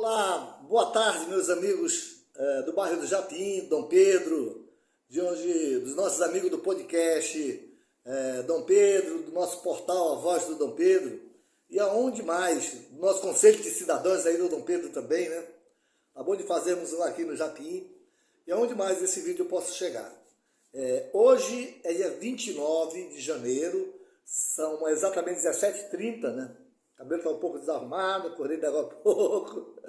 Olá, boa tarde, meus amigos do bairro do Japim, Dom Pedro, dos nossos amigos do podcast Dom Pedro, do nosso portal A Voz do Dom Pedro, e aonde mais, do nosso Conselho de Cidadãos aí do Dom Pedro também, né? Tá bom de fazermos aqui no Japim, e aonde mais esse vídeo eu posso chegar. Hoje é dia 29 de janeiro, são exatamente 17h30, né? O cabelo está um pouco desarrumado, acordei daqui a pouco.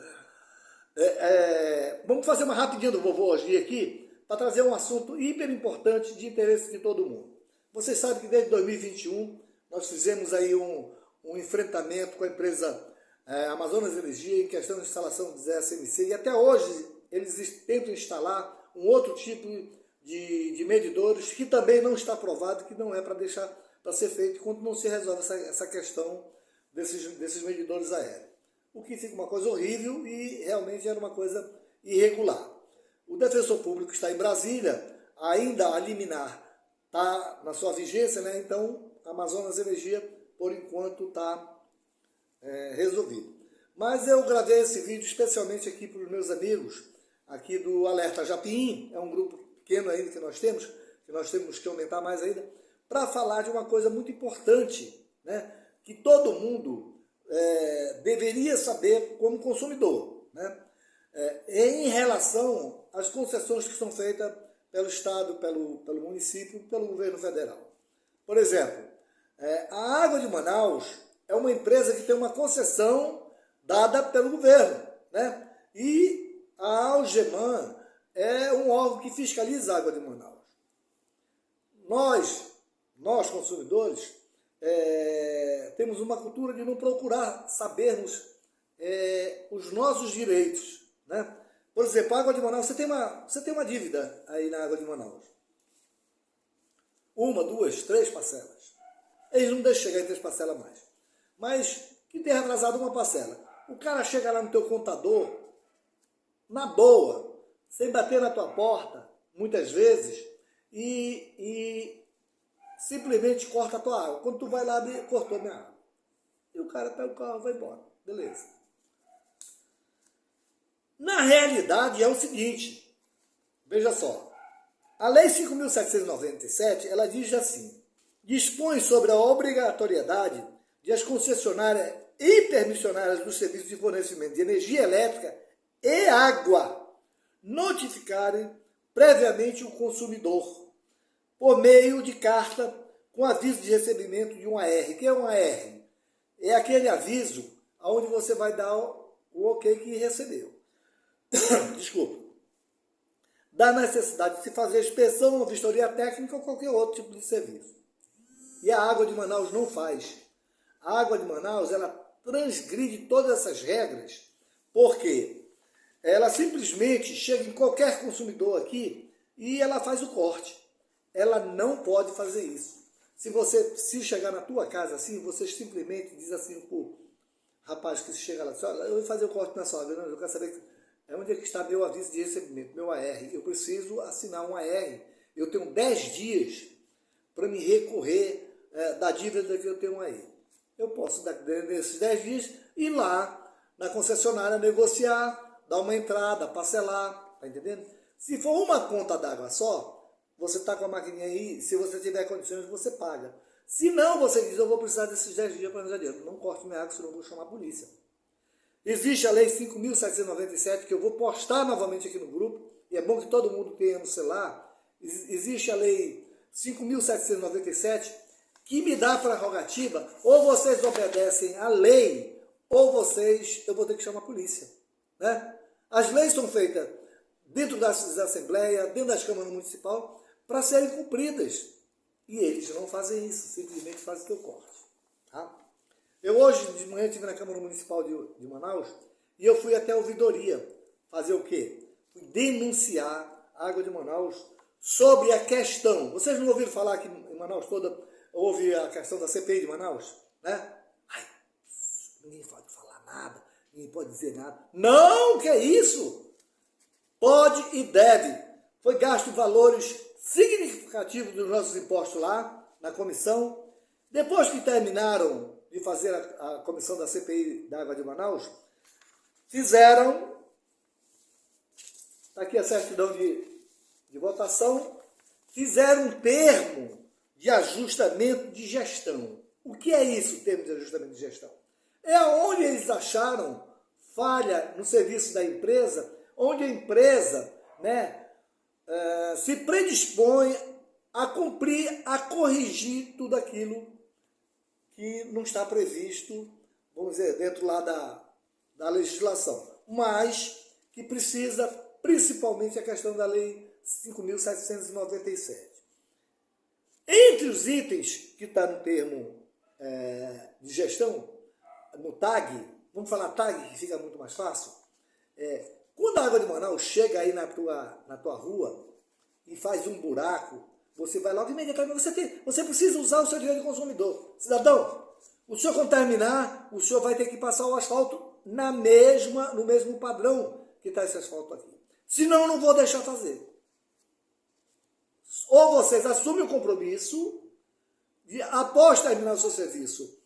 Vamos fazer uma rapidinha do vovô hoje aqui, para trazer um assunto hiper importante de interesse de todo mundo. Vocês sabem que desde 2021 nós fizemos aí um enfrentamento com a empresa Amazonas Energia em questão de instalação de SMC, e até hoje eles tentam instalar um outro tipo de medidores que também não está aprovado, que não é para ser feito enquanto não se resolve essa questão desses medidores aéreos. O que fica uma coisa horrível e realmente era uma coisa irregular. O defensor público está em Brasília, ainda a liminar está na sua vigência, né? Então a Amazonas Energia, por enquanto, está resolvido. Mas eu gravei esse vídeo especialmente aqui para os meus amigos, aqui do Alerta Japim, é um grupo pequeno ainda que nós temos que aumentar mais ainda, para falar de uma coisa muito importante, né? Que todo mundo deveria saber como consumidor, né? Em relação às concessões que são feitas pelo Estado, pelo município, pelo governo federal. Por exemplo, a Água de Manaus é uma empresa que tem uma concessão dada pelo governo, né? E a Algeman é um órgão que fiscaliza a Água de Manaus. Nós consumidores, temos uma cultura de não procurar sabermos os nossos direitos, né? Por exemplo, a Água de Manaus, você tem uma dívida aí na Água de Manaus. 1, 2, 3 parcelas. Eles não deixam chegar em 3 parcelas mais. Mas que tenha atrasado uma parcela. O cara chega lá no teu contador, na boa, sem bater na tua porta, muitas vezes, e simplesmente corta a tua água. Quando tu vai lá, cortou minha água. E o cara pega o carro e vai embora. Beleza. Na realidade é o seguinte, veja só, a Lei 5.797, ela diz assim, dispõe sobre a obrigatoriedade de as concessionárias e permissionárias dos serviços de fornecimento de energia elétrica e água notificarem previamente o consumidor por meio de carta com aviso de recebimento de um AR. O que é um AR? É aquele aviso onde você vai dar o ok que recebeu. Desculpa. Da necessidade de se fazer inspeção, ou vistoria técnica ou qualquer outro tipo de serviço. E a Água de Manaus não faz. A Água de Manaus, ela transgride todas essas regras, porque ela simplesmente chega em qualquer consumidor aqui e ela faz o corte. Ela não pode fazer isso. Se chegar na tua casa assim, você simplesmente diz assim pro rapaz que chega lá, olha, eu vou fazer o corte na sua vida, eu quero saber onde é que está meu aviso de recebimento, meu AR. Eu preciso assinar um AR. Eu tenho 10 dias para me recorrer da dívida que eu tenho aí. Eu posso, nesses 10 dias, ir lá na concessionária negociar, dar uma entrada, parcelar, tá entendendo? Se for uma conta d'água só, você está com a maquininha aí, se você tiver condições, você paga. Se não, você diz, eu vou precisar desses 10 dias para arranjar dinheiro. Não corte minha água, senão eu vou chamar a polícia. Existe a Lei 5.797, que eu vou postar novamente aqui no grupo, e é bom que todo mundo tenha no celular. Existe a Lei 5.797, que me dá a prerrogativa, ou vocês obedecem à lei, ou eu vou ter que chamar a polícia, né? As leis são feitas dentro das assembleias, dentro das câmaras municipais, para serem cumpridas. E eles não fazem isso, simplesmente fazem o que eu corto. Tá? Eu hoje de manhã estive na Câmara Municipal de Manaus e eu fui até a ouvidoria fazer o quê? Fui denunciar a Água de Manaus sobre a questão. Vocês não ouviram falar que em Manaus toda houve a questão da CPI de Manaus? Né? Ai, ninguém pode falar nada, ninguém pode dizer nada. Não, que é isso? Pode e deve. Foi gasto valores significativos dos nossos impostos lá, na comissão. Depois que terminaram de fazer a comissão da CPI da Água de Manaus, fizeram, está aqui a certidão de votação, fizeram um termo de ajustamento de gestão. O que é isso, o termo de ajustamento de gestão? É onde eles acharam falha no serviço da empresa, onde a empresa, né, se predispõe a cumprir, a corrigir tudo aquilo que não está previsto, vamos dizer, dentro lá da legislação, mas que precisa, principalmente, a questão da Lei 5.797. Entre os itens que está no termo de gestão, no TAG, vamos falar TAG, que fica muito mais fácil, quando a água de Manaus chega aí na tua rua e faz um buraco, você vai logo imediatamente, você precisa usar o seu direito de consumidor. Cidadão, o senhor quando terminar, o senhor vai ter que passar o asfalto no mesmo padrão que está esse asfalto aqui. Senão eu não vou deixar fazer. Ou vocês assumem o compromisso de, após terminar o seu serviço,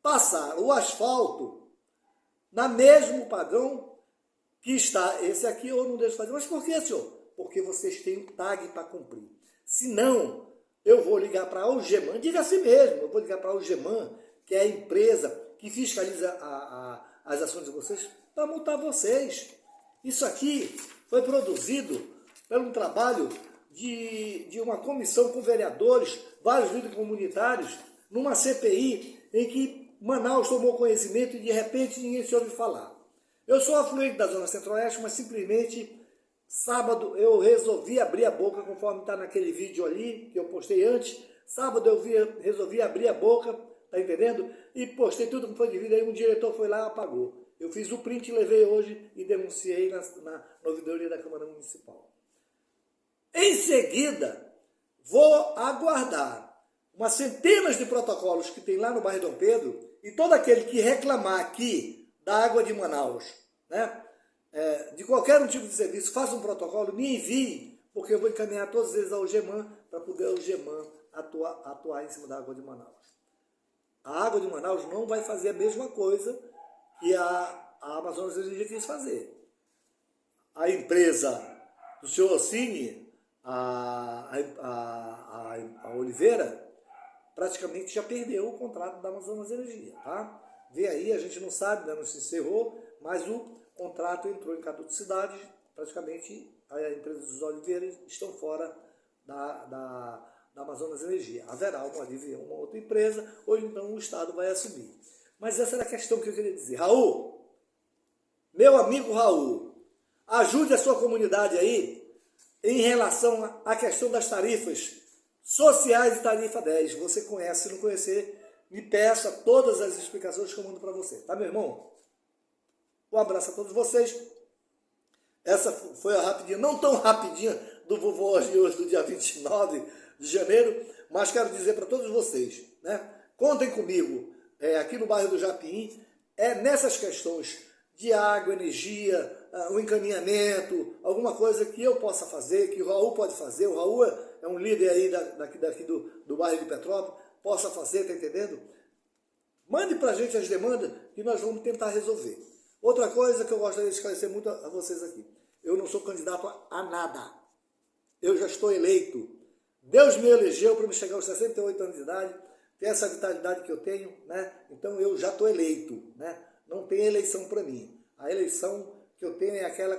passar o asfalto no mesmo padrão que está esse aqui, ou não deixo fazer. Mas por que, senhor? Porque vocês têm um TAG para cumprir. Se não, eu vou ligar para a Algeman, diga assim mesmo, eu vou ligar para a Algeman, que é a empresa que fiscaliza as ações de vocês, para multar vocês. Isso aqui foi produzido pelo um trabalho de uma comissão com vereadores, vários líderes comunitários, numa CPI em que Manaus tomou conhecimento e de repente ninguém se ouve falar. Eu sou afluente da Zona Centro-Oeste, mas simplesmente sábado eu resolvi abrir a boca, conforme está naquele vídeo ali, que eu postei antes. Sábado eu resolvi abrir a boca, tá entendendo? E postei tudo que foi devido, aí um diretor foi lá e apagou. Eu fiz o print, levei hoje e denunciei na ouvidoria da Câmara Municipal. Em seguida, vou aguardar umas centenas de protocolos que tem lá no bairro Dom Pedro, e todo aquele que reclamar aqui da água de Manaus, né, de qualquer um tipo de serviço, faça um protocolo, me envie, porque eu vou encaminhar todos eles ao GEMAN, para poder o GEMAN atuar em cima da água de Manaus. A água de Manaus não vai fazer a mesma coisa que a Amazonas Energia quis fazer. A empresa do senhor Ossini, a Oliveira, praticamente já perdeu o contrato da Amazonas Energia, tá? Vê aí, a gente não sabe, ainda não se encerrou, mas o contrato entrou em caducidade, praticamente a empresa dos Oliveiras estão fora da Amazonas Energia. Haverá uma outra empresa, ou então o Estado vai assumir. Mas essa era a questão que eu queria dizer. Raul, meu amigo Raul, ajude a sua comunidade aí em relação à questão das tarifas sociais e tarifa 10. Você conhece, se não conhecer, me peça todas as explicações que eu mando para você. Tá, meu irmão? Um abraço a todos vocês. Essa foi a rapidinha, não tão rapidinha, do vovô hoje, do dia 29 de janeiro, mas quero dizer para todos vocês, né? Contem comigo aqui no bairro do Japim, nessas questões de água, energia, o encaminhamento, alguma coisa que eu possa fazer, que o Raul pode fazer. O Raul é um líder aí daqui do bairro de Petrópolis, possa fazer, tá entendendo? Mande para a gente as demandas que nós vamos tentar resolver. Outra coisa que eu gostaria de esclarecer muito a vocês aqui. Eu não sou candidato a nada. Eu já estou eleito. Deus me elegeu para me chegar aos 68 anos de idade, ter essa vitalidade que eu tenho, né? Então eu já estou eleito, né? Não tem eleição para mim. A eleição que eu tenho é aquela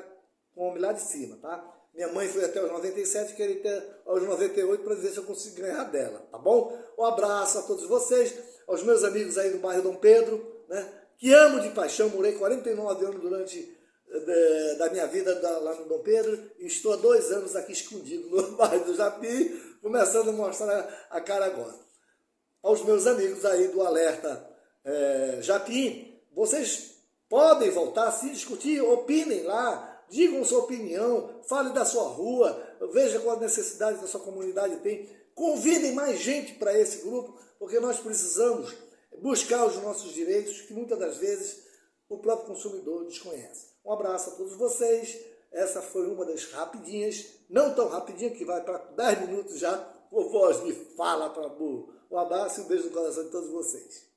com o homem lá de cima, tá? Minha mãe foi até os 97, queria ter aos 98 para ver se eu consigo ganhar dela, tá bom? Um abraço a todos vocês, aos meus amigos aí do bairro Dom Pedro, né? Que amo de paixão, morei 49 anos durante da minha vida lá no Dom Pedro, e estou há 2 anos aqui escondido no bairro do Japim, começando a mostrar a cara agora. Aos meus amigos aí do Alerta Japim, vocês podem voltar, se discutir, opinem lá, digam sua opinião, fale da sua rua, veja qual necessidade da sua comunidade tem, convidem mais gente para esse grupo, porque nós precisamos buscar os nossos direitos, que muitas das vezes o próprio consumidor desconhece. Um abraço a todos vocês. Essa foi uma das rapidinhas, não tão rapidinha, que vai para 10 minutos já, por voz de fala para burro. Um abraço e um beijo no coração de todos vocês.